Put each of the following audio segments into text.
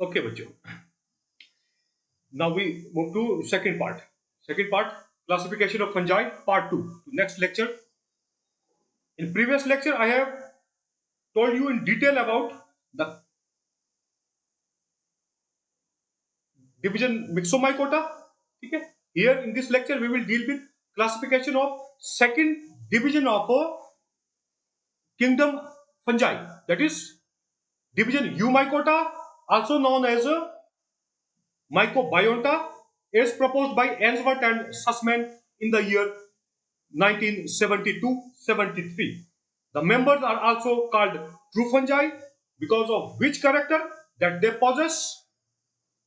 Okay, bachcho. Now we move to second part. Second part, classification of fungi, part 2. Next lecture. In previous lecture, I have told you in detail about the division Myxomycota. Okay. Here in this lecture, we will deal with classification of second division of kingdom fungi. That is division Eumycota, also known as Mycobionta, is proposed by Ainsworth and Sussman in the year 1972-73. The members are also called true fungi because of which character that they possess.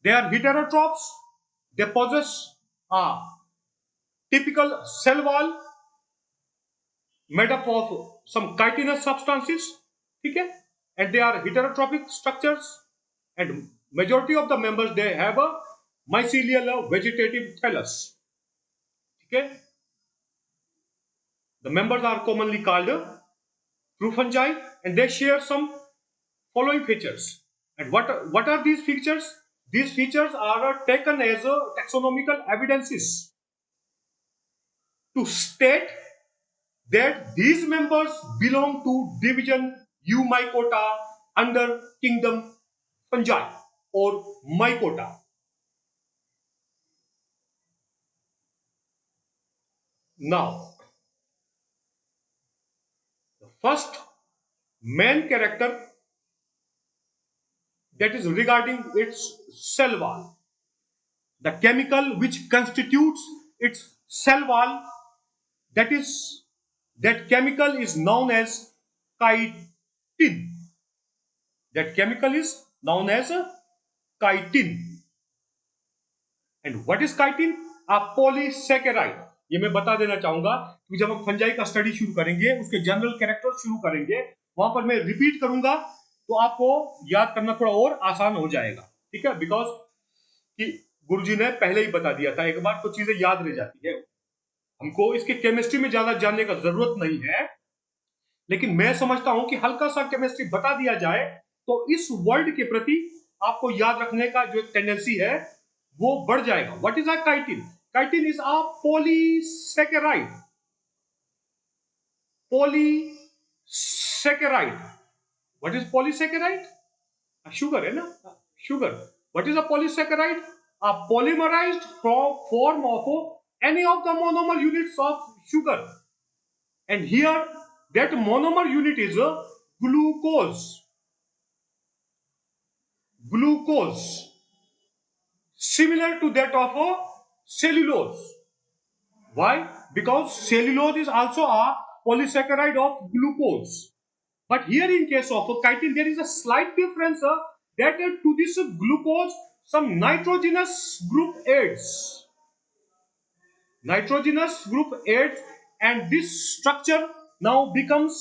They are heterotrophs. They possess a typical cell wall made up of some chitinous substances. Okay? And they are heterotrophic structures. And majority of the members, they have a mycelial vegetative thallus. Okay? The members are commonly called true fungi, and they share some following features. And what are these features? These features are taken as taxonomical evidences to state that these members belong to division Eumycota under kingdom fungi or Mycota. Now, the first main character, that is regarding its cell wall. The chemical which constitutes its cell wall, that is that chemical is known as chitin. That chemical is known as chitin. And what is chitin? A polysaccharide. ये मैं बता देना चाहूंगा कि जब हम fungi का study शुरू करेंगे, उसके जनरल कैरेक्टर शुरू करेंगे, वहां पर मैं रिपीट करूंगा तो आपको याद करना थोड़ा और आसान हो जाएगा. ठीक है, बिकॉज कि गुरुजी ने पहले ही बता दिया था, एक बार तो चीजें याद रह जाती है. हमको इसके केमिस्ट्री में ज्यादा जानने का जरूरत नहीं है, लेकिन मैं समझता हूं कि हल्का सा केमिस्ट्री बता दिया जाए तो इस वर्ड के प्रति आपको याद रखने का जो टेंडेंसी है वो बढ़ जाएगा. What is a chitin? Chitin is a polysaccharide. Polysaccharide. What is polysaccharide? Sugar है ना, sugar. What is a polysaccharide? A polymerized form of any of the monomer units of sugar, and here that monomer unit is glucose. Glucose, similar to that of cellulose. Why? Because cellulose is also a polysaccharide of glucose, but here in case of chitin there is a slight difference, that to this glucose some nitrogenous group adds. Nitrogenous group adds, and this structure now becomes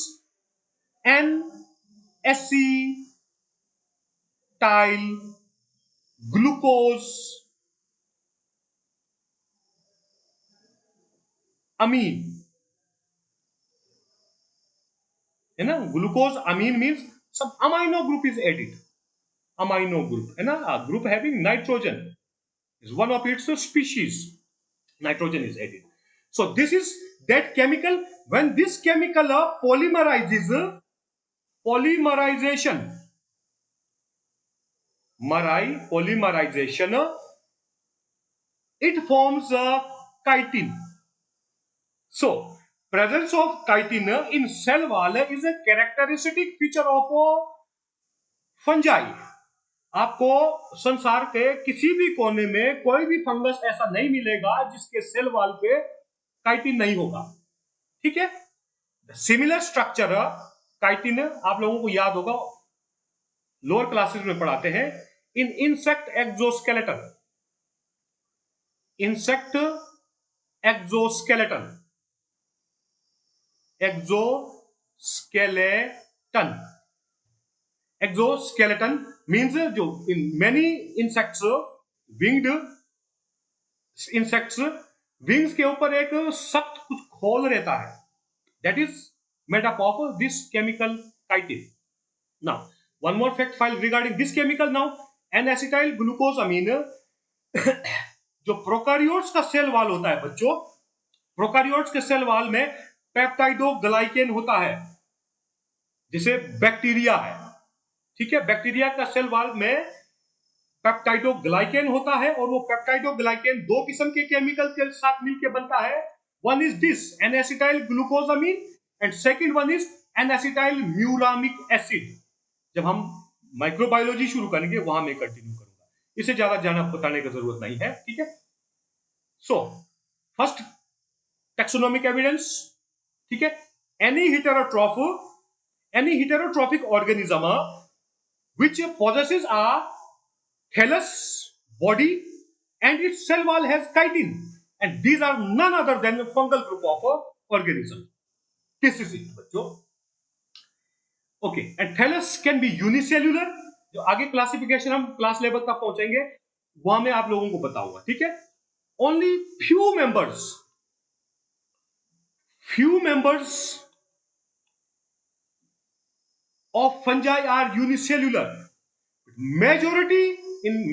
N-acetyl glucose amine. है ना, glucose Amin means some amino group is added. Amino group है ना, a group having nitrogen is one of its species. Nitrogen is added. So this is that chemical. When this chemical polymerizes, polymerization, it forms chitin. So presence of chitin in cell wall is a characteristic feature of fungi. आपको संसार के किसी भी कोने में कोई भी fungus ऐसा नहीं मिलेगा जिसके सेल वॉल पे काइटिन नहीं होगा. ठीक है, सिमिलर स्ट्रक्चर काइटिन आप लोगों को याद होगा, लोअर क्लासेस में पढ़ाते हैं. In insect exoskeleton, insect exoskeleton, exoskeleton. Exoskeleton means जो in many insects, winged insects, wings के ऊपर एक सख्त कुछ खोल रहता है, that is made up of this chemical chitin. Now one more fact file regarding this chemical. Now N acetyl glucosamine जो प्रोकैरियोट्स का सेल वॉल होता है बच्चों, प्रोकैरियोट्स के सेल वॉल में पेप्टाइडोग्लाइकेन होता है, जिसे बैक्टीरिया है, ठीक है। बैक्टीरिया का सेल वॉल में पेप्टाइडोग्लाइकेन होता है, और वो पेप्टाइडोग्लाइकेन दो किस्म के केमिकल के साथ मिलकर बनता है। One is this N acetyl glucosamine and second one is N acetyl muramic acid. जब हम माइक्रोबायोलॉजी शुरू करेंगे वहां मैं कंटिन्यू करूंगा, इसे ज्यादा जाना बताने की जरूरत नहीं है, ठीक है। सो फर्स्ट टैक्सोनॉमिक एविडेंस, ठीक है। Any heterotrophic organism which possesses a thallus body and its cell wall has chitin, and these are none other than a fungal group of organism. This is it बच्चों। Okay, and thallus can be unicellular। जो आगे classification हम class level तक पहुंचेंगे वहां मैं आप लोगों को बताऊंगा, ठीक है। Only few members of fungi are unicellular.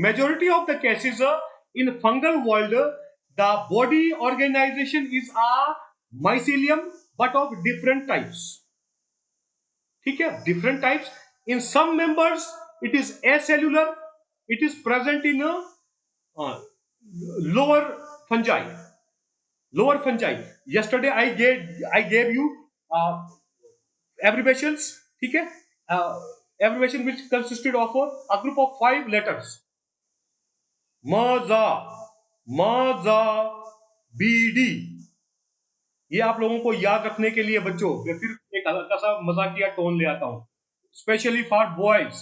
Majority of the cases in fungal world, the body organization is a mycelium but of different types, ठीक है, different types. In some members it is acellular, it is present in lower fungi. Yesterday I gave you abbreviations, ठीक है, abbreviation which consisted of a group of 5 letters. मजा मजा BD, ये आप लोगों को याद रखने के लिए बच्चों मैं फिर एक हल्का सा मजाकिया टोन ले आता हूं, specially for boys.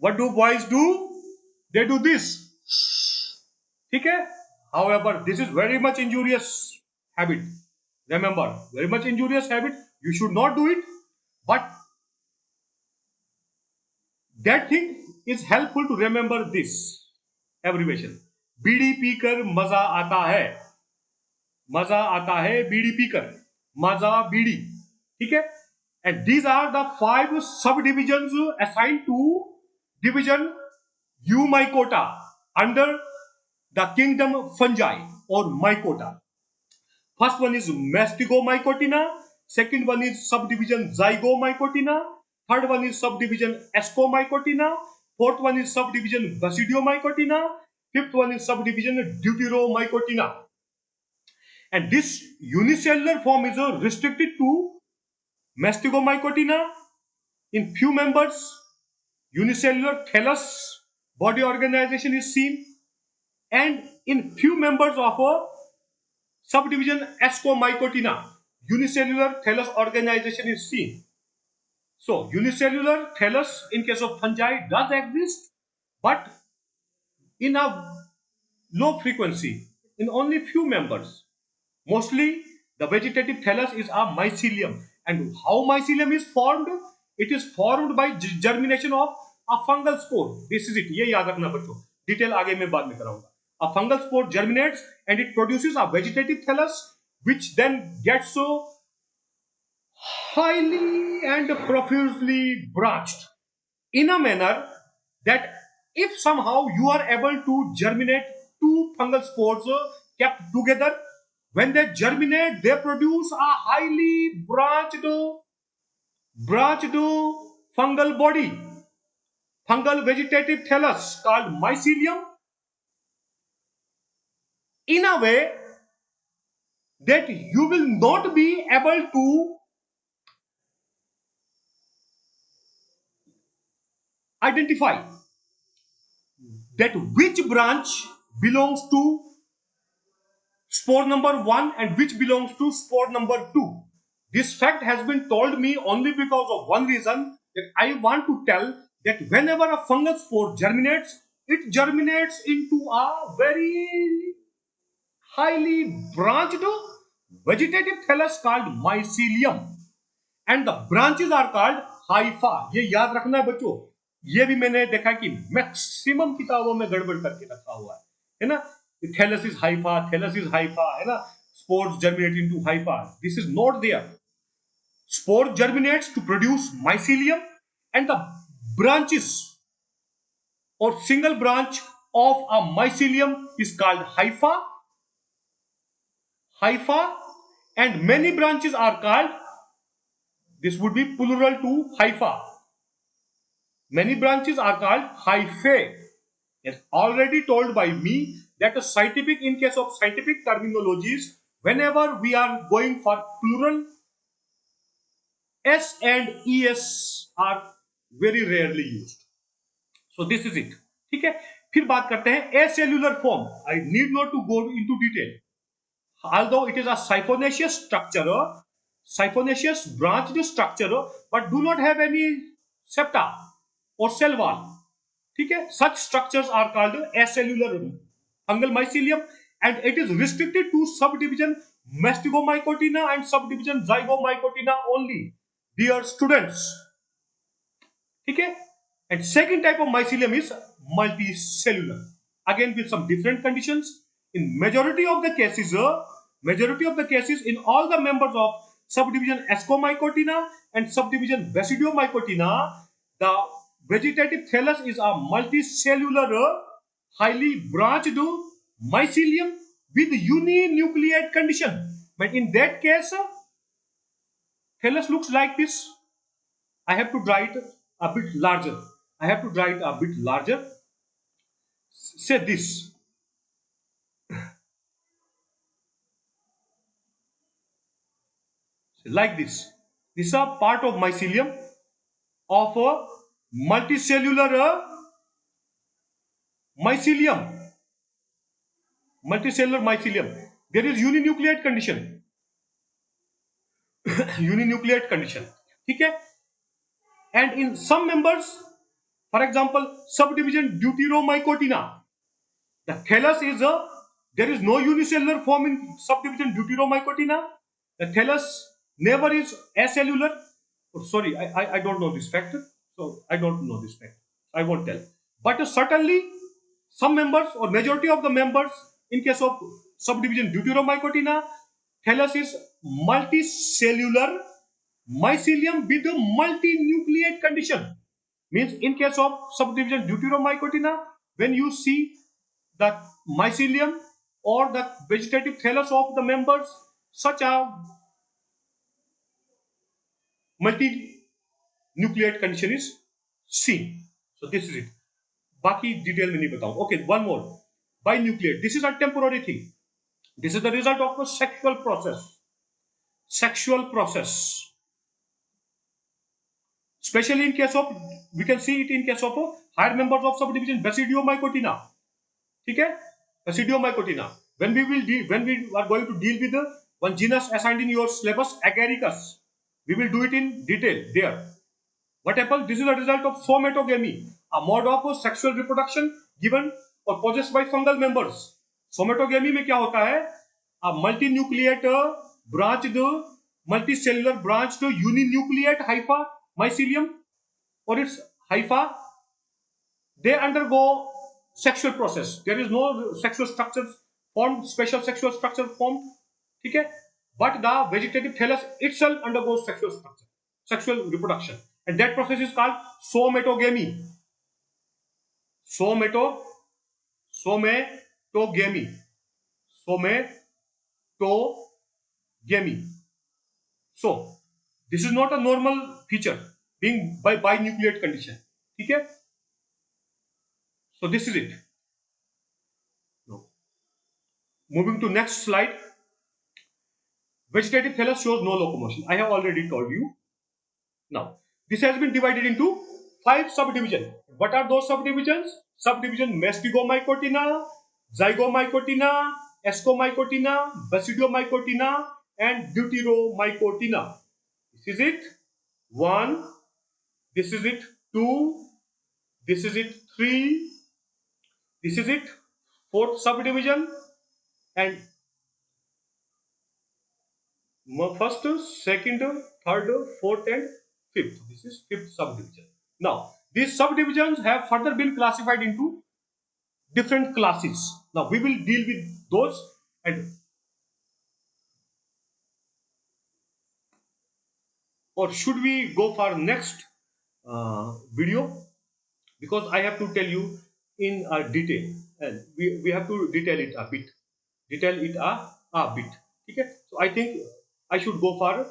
What do boys do? They do this, ठीक है। However, this is very much injurious habit. Remember, very much injurious habit. You should not do it, but that thing is helpful to remember this abbreviation. बीड़ी पीकर मजा आता है, मजा आता है बीड़ी पीकर, मजा बीड़ी, ठीक है। And these are the 5 subdivisions assigned to division Eumycota under the kingdom fungi or mycota. First one is Mastigomycotina, second one is subdivision Zygomycotina, third one is subdivision Ascomycotina, fourth one is subdivision Basidiomycotina, fifth one is subdivision Deuteromycotina. And this unicellular form is restricted to Mastigomycotina. In few members, unicellular thallus body organization is seen, and in few members of a subdivision Ascomycotina, unicellular thallus organization is seen. So unicellular thallus in case of fungi does exist, but in a low frequency, in only few members. Mostly the vegetative thallus is a mycelium. And how mycelium is formed? It is formed by germination of a fungal spore. This is it, ये याद रखना बच्चों, detail आगे मैं बाद में कराऊंगा। A fungal spore germinates and it produces a vegetative thallus which then gets so highly and profusely branched in a manner that if somehow you are able to germinate 2 fungal spores kept together, when they germinate they produce a highly branched fungal body, fungal vegetative thallus called mycelium, in a way that you will not be able to identify that which branch belongs to spore number 1 and which belongs to spore number 2. This fact has been told me only because of one reason, that I want to tell that whenever a fungal spore germinates, it germinates into a very highly branched vegetative thallus called mycelium, and the branches are called hypha. ये याद रखना है बच्चों, ये भी मैंने देखा कि मैक्सिमम किताबों में गड़बड़ करके रखा हुआ है ना। थैलस इज हाइफा, है ना, spores germinate into hypha. This is not there. Spore germinates to produce mycelium, and the branches or single branch of a mycelium is called hypha. Hypha, and many branches are called, this would be plural to hypha. Many branches are called hyphae. It's already told by me that in case of scientific terminologies, whenever we are going for plural, S and ES are very rarely used. So this is it. ठीक है, फिर बात करते हैं acellular form. I need not to go into detail. Although it is a siphonaceous structure, siphonaceous branched structure, but do not have any septa or cell wall. ठीक है, such structures are called acellular fungal mycelium, and it is restricted to subdivision Mastigomycotina and subdivision Zygomycotina only, dear students. ठीक है, and second type of mycelium is multicellular, again with some different conditions. In majority of the cases in all the members of subdivision Ascomycotina and subdivision Basidiomycotina, the vegetative thallus is a multicellular, highly branched mycelium with uninucleate condition. But in that case, thallus looks like this. I have to draw it a bit larger. I have to draw it a bit larger. Say this. Like this. This is a part of mycelium of a multicellular mycelium. Multicellular mycelium. There is uninucleate condition. Uninucleate condition. Okay? And in some members, for example, subdivision Deuteromycotina, the thallus is a, there is no unicellular form in subdivision Deuteromycotina. The thallus never is acellular. Oh, sorry, I don't know this fact. So I don't know this fact. I won't tell. But certainly some members or majority of the members in case of subdivision Deuteromycotina, thallus is multicellular mycelium with a multinucleate condition. Means in case of subdivision Deuteromycotina, when you see the mycelium or the vegetative thallus of the members, such a multinucleate condition is seen. So this is it. बाकी detail में नहीं बताऊं. Okay, one more. Binucleate. This is a temporary thing. This is the result of a sexual process. Sexual process. Especially in case of, we can see it in case of higher members of subdivision Basidiomycotina. ठीक है, Basidiomycotina. When we are going to deal with the one genus assigned in your syllabus, Agaricus, we will do it in detail there. What happens? This is a result of somatogamy, a mode of sexual reproduction given or possessed by fungal members. Somatogamy में क्या होता है? A multinucleate branched, multicellular branched uninucleate hypha mycelium or its hypha, they undergo sexual process. There is no sexual structure formed, special sexual structure formed. ठीक है? But the vegetative thallus itself undergoes sexual structure, sexual reproduction, and that process is called somatogamy. Somatogamy. Somatogamy. So this is not a normal feature being by binucleate condition. ठीक है? So this is it. Now, moving to next slide. Vegetative thallus shows no locomotion. I have already told you. Now, this has been divided into 5 subdivisions. What are those subdivisions? Subdivision Mastigomycotina, Zygomycotina, Ascomycotina, Basidiomycotina, and Deuteromycotina. This is it. 1. This is it. 2. This is it. 3. This is it. 4th subdivision. And first, second, third, fourth, and fifth. This is 5th subdivision. Now, these subdivisions have further been classified into different classes. Now, we will deal with those, and or should we go for next video? Because I have to tell you in detail, and we have to detail it a bit, detail it a bit. Okay, so I think I should go for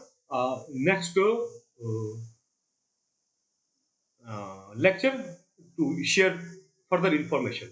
next lecture to share further information.